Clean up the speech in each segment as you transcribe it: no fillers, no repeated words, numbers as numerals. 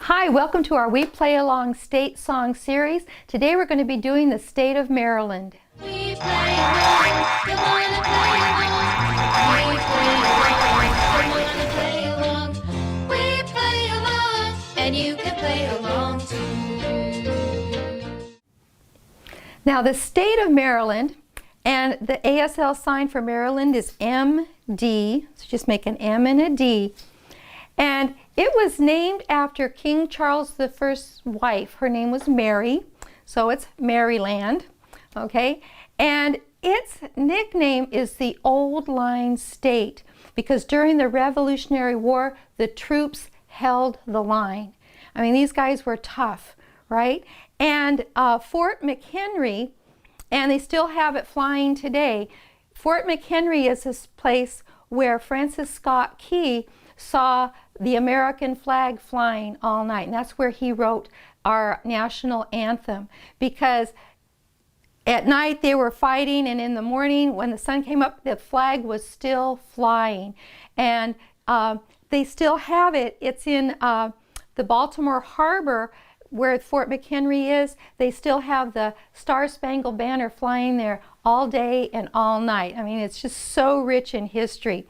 Hi, welcome to our We Play Along State Song series. Today we're going to be doing the state of Maryland. We play along, come on and play along. We play along, come on and play along. We play along, and you can play along too. Now the state of Maryland, and the ASL sign for Maryland is MD, so just make an M and a D. And it was named after King Charles I's wife. Her name was Mary, so it's Maryland, okay? And its nickname is the Old Line State because during the Revolutionary War, the troops held the line. I mean, these guys were tough, right? And Fort McHenry, and they still have it flying today. Fort McHenry is this place where Francis Scott Key saw the American flag flying all night, and that's where he wrote our national anthem, because at night they were fighting, and in the morning when the sun came up, the flag was still flying. And they still have it. It's in the Baltimore Harbor where Fort McHenry is. They still have the Star-Spangled Banner flying there all day and all night. I mean, it's just so rich in history.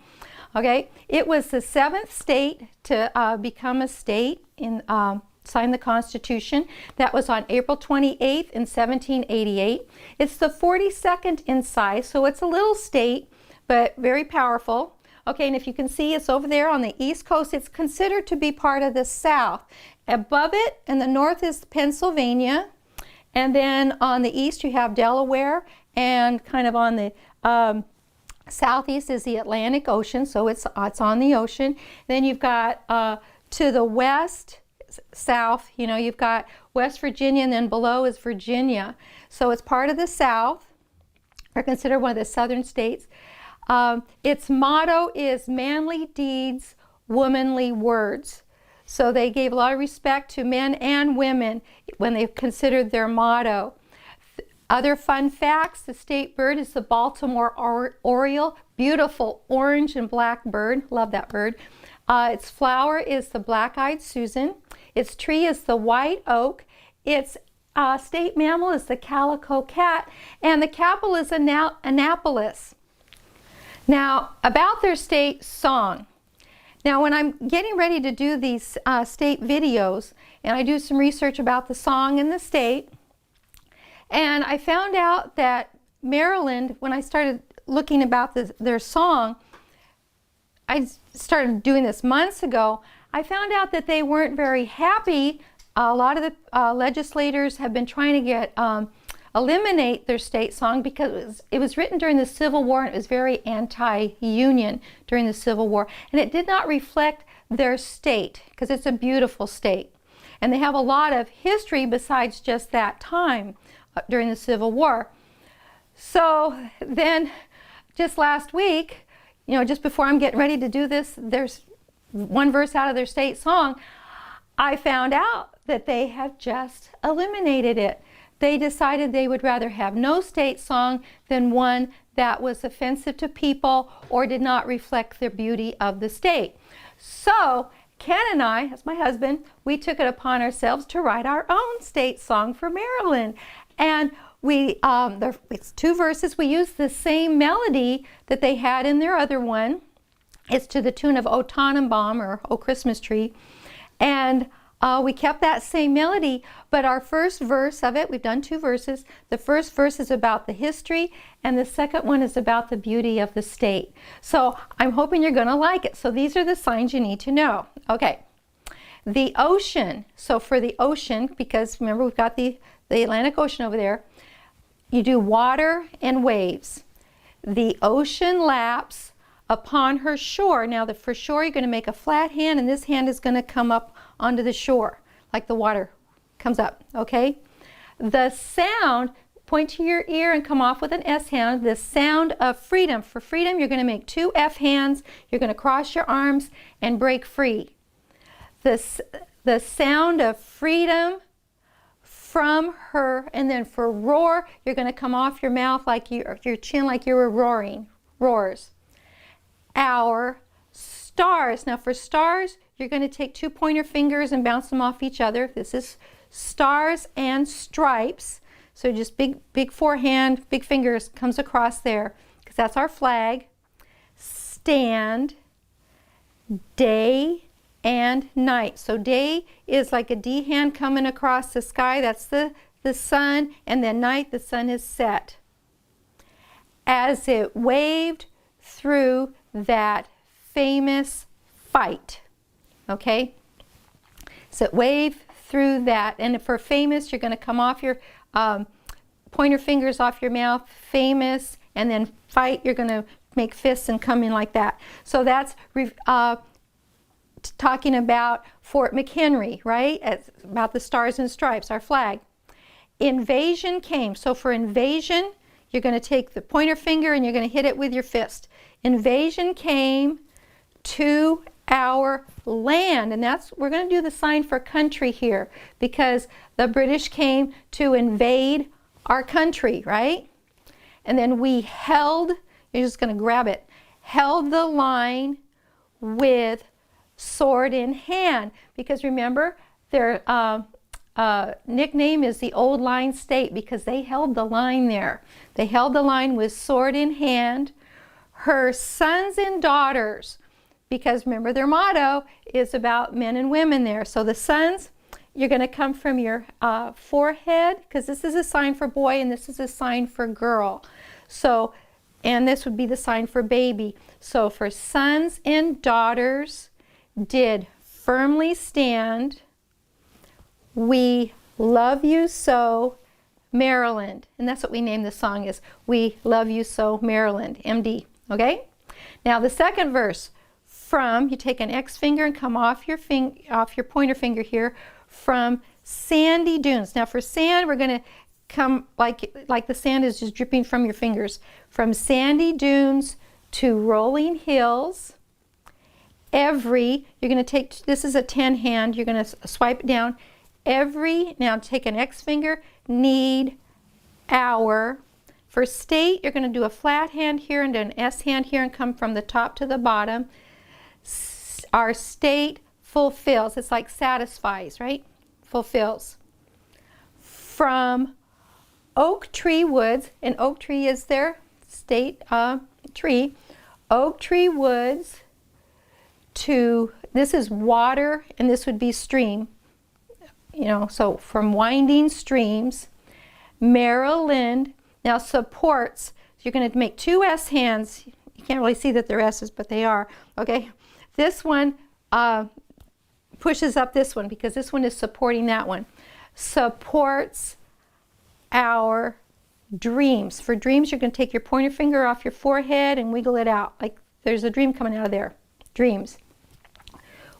Okay, it was the 7th state to become a state and sign the Constitution. That was on April 28th in 1788. It's the 42nd in size, so it's a little state, but very powerful. Okay, and if you can see, it's over there on the East Coast. It's considered to be part of the South. Above it in the north is Pennsylvania, and then on the east you have Delaware, and kind of on the southeast is the Atlantic Ocean, so it's on the ocean. Then you've got to the west, south, you know, you've got West Virginia, and then below is Virginia. So it's part of the South, or considered one of the southern states. Its motto is manly deeds, womanly words. So they gave a lot of respect to men and women when they considered their motto. Other fun facts: the state bird is the Baltimore Oriole, beautiful orange and black bird. Love that bird. Its flower is the black-eyed Susan. Its tree is the white oak. Its state mammal is the calico cat, and the capital is Annapolis. Now, about their state song. Now, when I'm getting ready to do these state videos, and I do some research about the song and the state, and I found out that Maryland, when I started looking about their song, I started doing this months ago, I found out that they weren't very happy. A lot of the legislators have been trying to get eliminate their state song because it was written during the Civil War, and it was very anti-union during the Civil War, and it did not reflect their state because it's a beautiful state, and they have a lot of history besides just that time during the Civil War. So then just last week, you know, just before I'm getting ready to do this, there's one verse out of their state song. I found out that they have just eliminated it. They decided they would rather have no state song than one that was offensive to people or did not reflect the beauty of the state. So Ken and I, as my husband, we took it upon ourselves to write our own state song for Maryland. And it's 2 verses. We used the same melody that they had in their other one. It's to the tune of O Tannenbaum, or O Christmas Tree. And we kept that same melody, but our first verse of it, we've done 2 verses. The first verse is about the history, and the second one is about the beauty of the state. So I'm hoping you're going to like it. So these are the signs you need to know. Okay. The ocean. So for the ocean, because remember we've got the Atlantic Ocean over there, you do water and waves. The ocean laps upon her shore. Now for shore, you're going to make a flat hand, and this hand is going to come up onto the shore, like the water comes up, okay? The sound, point to your ear and come off with an S hand, the sound of freedom. For freedom, you're going to make 2 F hands. You're going to cross your arms and break free. The sound of freedom from her, and then for roar, you're going to come off your mouth like your chin like you were roaring, roars. Our stars. Now for stars, you're going to take 2 pointer fingers and bounce them off each other. This is stars and stripes. So just big forehand, big fingers comes across there because that's our flag. Stand, day and night. So day is like a D hand coming across the sky. That's the sun. And then night, the sun is set. As it waved through that famous fight. Okay? So it waved through that. And for famous, you're going to come off your pointer fingers off your mouth. Famous. And then fight, you're going to make fists and come in like that. So that's talking about Fort McHenry, right? It's about the stars and stripes, our flag. Invasion came. So for invasion, you're going to take the pointer finger and you're going to hit it with your fist. Invasion came to our land. And we're going to do the sign for country here because the British came to invade our country, right? And then we held, you're just going to grab it, held the line with sword in hand. Because remember, their nickname is the Old Line State because they held the line there. They held the line with sword in hand. Her sons and daughters, because remember their motto is about men and women there. So the sons, you're going to come from your forehead because this is a sign for boy and this is a sign for girl. So, and this would be the sign for baby. So for sons and daughters did firmly stand, we love you so, Maryland. And that's what we named the song is, We Love You So, Maryland, MD. Okay? Now the second verse, you take an X finger and come off your pointer finger here, from sandy dunes. Now for sand, we're going to come like the sand is just dripping from your fingers. From sandy dunes to rolling hills. You're going to take, this is a 10 hand, you're going to swipe it down. Now take an X finger, need, our. For state, you're going to do a flat hand here and an S hand here and come from the top to the bottom. Our state fulfills. It's like satisfies, right? Fulfills. From oak tree woods, and oak tree is their state tree. Oak tree woods to, this is water and this would be stream. You know, so from winding streams. Maryland, now supports. So you're going to make 2 S hands. You can't really see that they're S's, but they are. Okay. This one pushes up this one because this one is supporting that one. Supports our dreams. For dreams, you're going to take your pointer finger off your forehead and wiggle it out. Like there's a dream coming out of there. Dreams.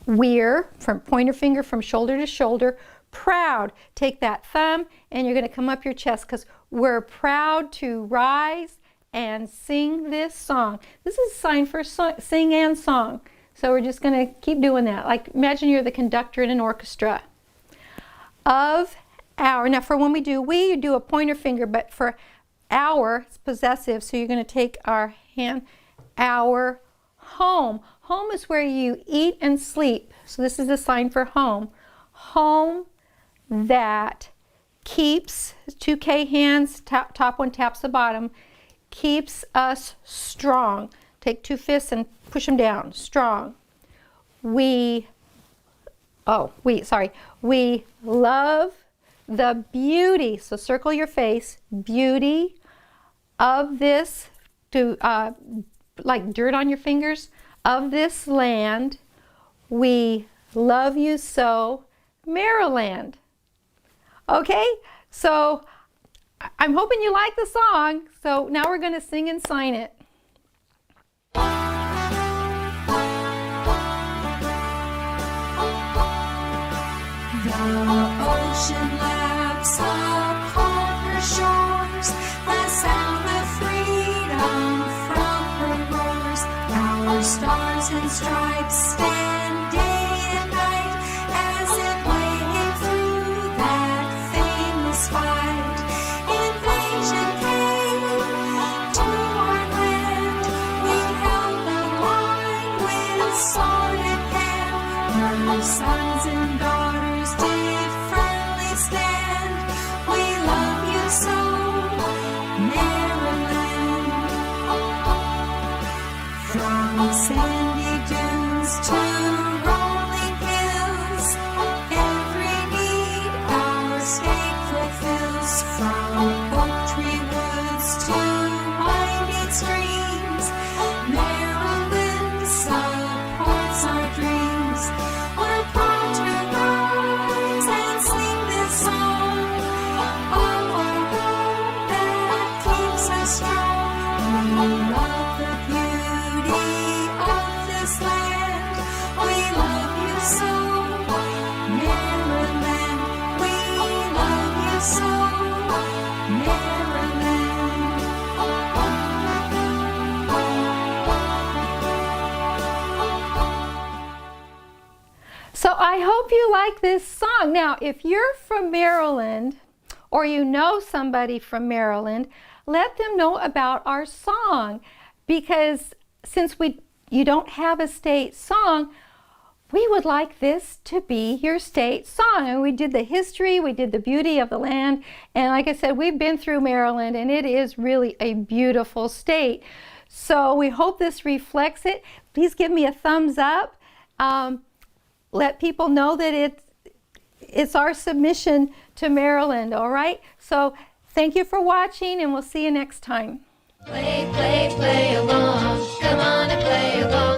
We're, from pointer finger from shoulder to shoulder, proud. Take that thumb and you're going to come up your chest because we're proud to rise and sing this song. This is a sign for sing and song. So we're just going to keep doing that. Like imagine you're the conductor in an orchestra. Of our, now for when we do we, you do a pointer finger, but for our, it's possessive, so you're going to take our hand, our home. Home is where you eat and sleep. So this is a sign for home. Home that keeps, 2 K hands, top one taps the bottom, keeps us strong. Take 2 fists and push them down, strong. We love the beauty, so circle your face, beauty of this, like dirt on your fingers, of this land. We love you so, Maryland. Okay, so I'm hoping you like the song. So now we're going to sing and sign it. The ocean laps upon her shores, the sound of freedom from her roars. Our stars and stripes stand day and night as it waved through that famous fight. Invasion came to our land. We held the line with sword in hand. like this song. Now, if you're from Maryland or you know somebody from Maryland, let them know about our song, because since you don't have a state song, we would like this to be your state song. And we did the history, we did the beauty of the land, and like I said, we've been through Maryland, and it is really a beautiful state. So we hope this reflects it. Please give me a thumbs up. Let people know that it's our submission to Maryland, all right? So thank you for watching, and we'll see you next time. Play, play, play along. Come on and play along.